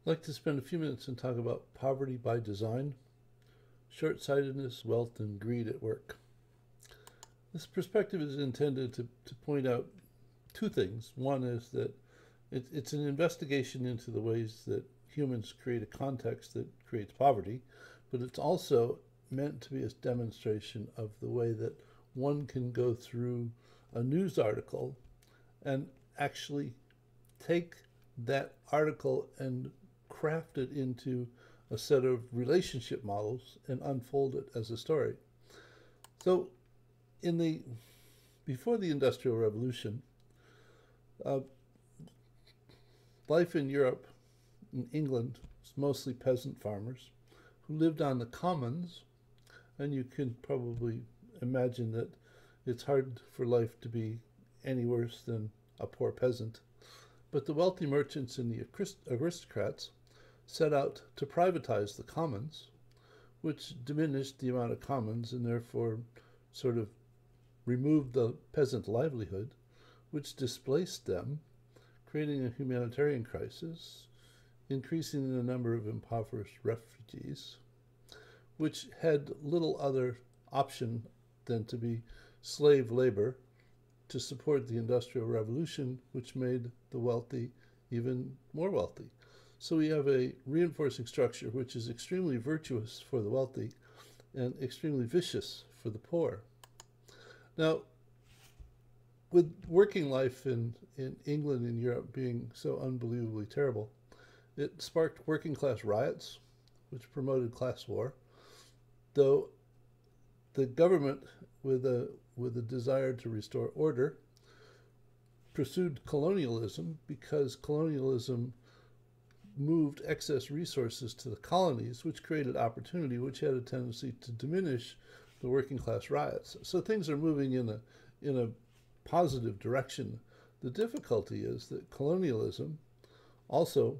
I'd like to spend a few minutes and talk about poverty by design, short-sightedness, wealth, and greed at work. This perspective is intended to point out two things. One is that it's an investigation into the ways that humans create a context that creates poverty, but it's also meant to be a demonstration of the way that one can go through a news article and actually take that article and craft it into a set of relationship models and unfold it as a story. So, before the Industrial Revolution, uh, life in Europe, in England, was mostly peasant farmers who lived on the commons, and you can probably imagine that it's hard for life to be any worse than a poor peasant. But the wealthy merchants and the aristocrats set out to privatize the commons, which diminished the amount of commons and therefore sort of removed the peasant livelihood, which displaced them, creating a humanitarian crisis, increasing the number of impoverished refugees, which had little other option than to be slave labor to support the Industrial Revolution, which made the wealthy even more wealthy. So we have a reinforcing structure which is extremely virtuous for the wealthy and extremely vicious for the poor. Now, with working life in England and Europe being so unbelievably terrible, it sparked working class riots, which promoted class war, though the government, with a desire to restore order, pursued colonialism because colonialism moved excess resources to the colonies, which created opportunity, which had a tendency to diminish the working class riots. So things are moving in a positive direction. The difficulty is that colonialism also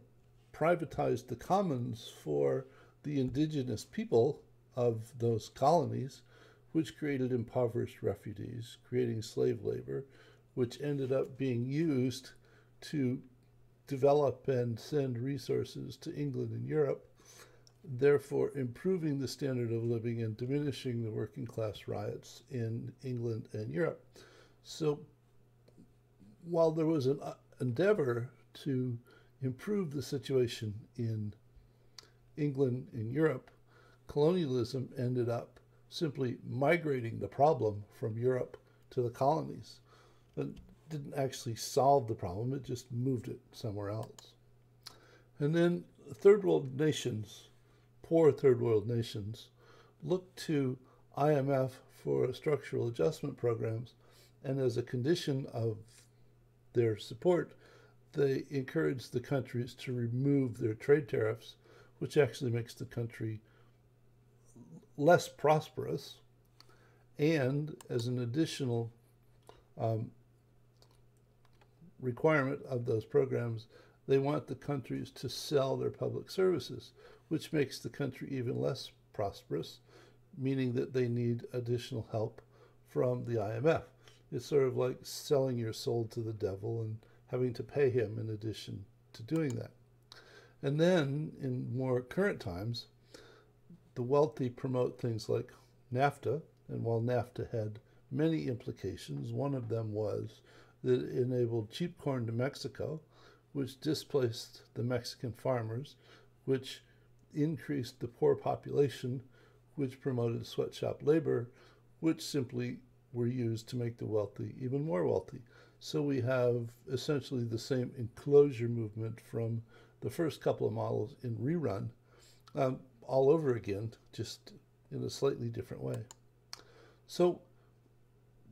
privatized the commons for the indigenous people of those colonies, which created impoverished refugees, creating slave labor, which ended up being used to develop and send resources to England and Europe, therefore improving the standard of living and diminishing the working class riots in England and Europe. So while there was an endeavor to improve the situation in England and Europe, colonialism ended up simply migrating the problem from Europe to the colonies. It didn't actually solve the problem, it just moved it somewhere else. And then third world nations, poor third world nations, looked to IMF for structural adjustment programs, and as a condition of their support, they encouraged the countries to remove their trade tariffs, which actually makes the country less prosperous. And as an additional requirement of those programs, they want the countries to sell their public services, which makes the country even less prosperous, meaning that they need additional help from the IMF. It's sort of like selling your soul to the devil and having to pay him in addition to doing that. And then, in more current times, the wealthy promote things like NAFTA, and while NAFTA had many implications, one of them was that it enabled cheap corn to Mexico, which displaced the Mexican farmers, which increased the poor population, which promoted sweatshop labor, which simply were used to make the wealthy even more wealthy. So we have essentially the same enclosure movement from the first couple of models in rerun all over again, just in a slightly different way. So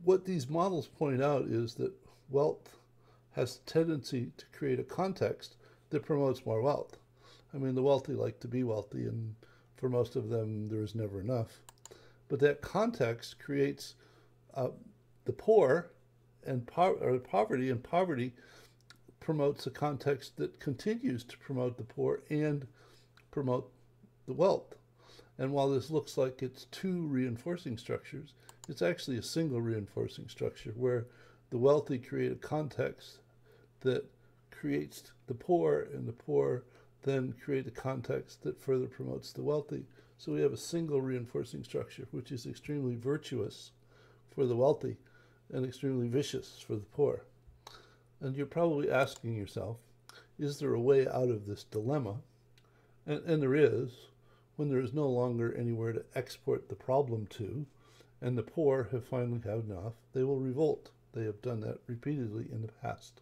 what these models point out is that wealth has a tendency to create a context that promotes more wealth. I mean, the wealthy like to be wealthy, and for most of them, there is never enough. But that context creates the poor and poverty, and poverty promotes a context that continues to promote the poor and promote the wealth. And while this looks like it's two reinforcing structures, it's actually a single reinforcing structure where the wealthy create a context that creates the poor, and the poor then create a context that further promotes the wealthy. So we have a single reinforcing structure, which is extremely virtuous for the wealthy and extremely vicious for the poor. And you're probably asking yourself, is there a way out of this dilemma? And there is, when there is no longer anywhere to export the problem to, and the poor have finally had enough, they will revolt. They have done that repeatedly in the past.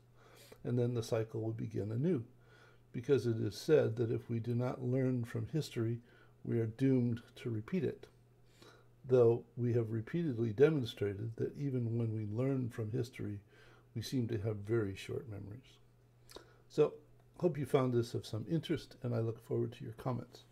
And then the cycle will begin anew, because it is said that if we do not learn from history, we are doomed to repeat it. Though we have repeatedly demonstrated that even when we learn from history, we seem to have very short memories. So, hope you found this of some interest, and I look forward to your comments.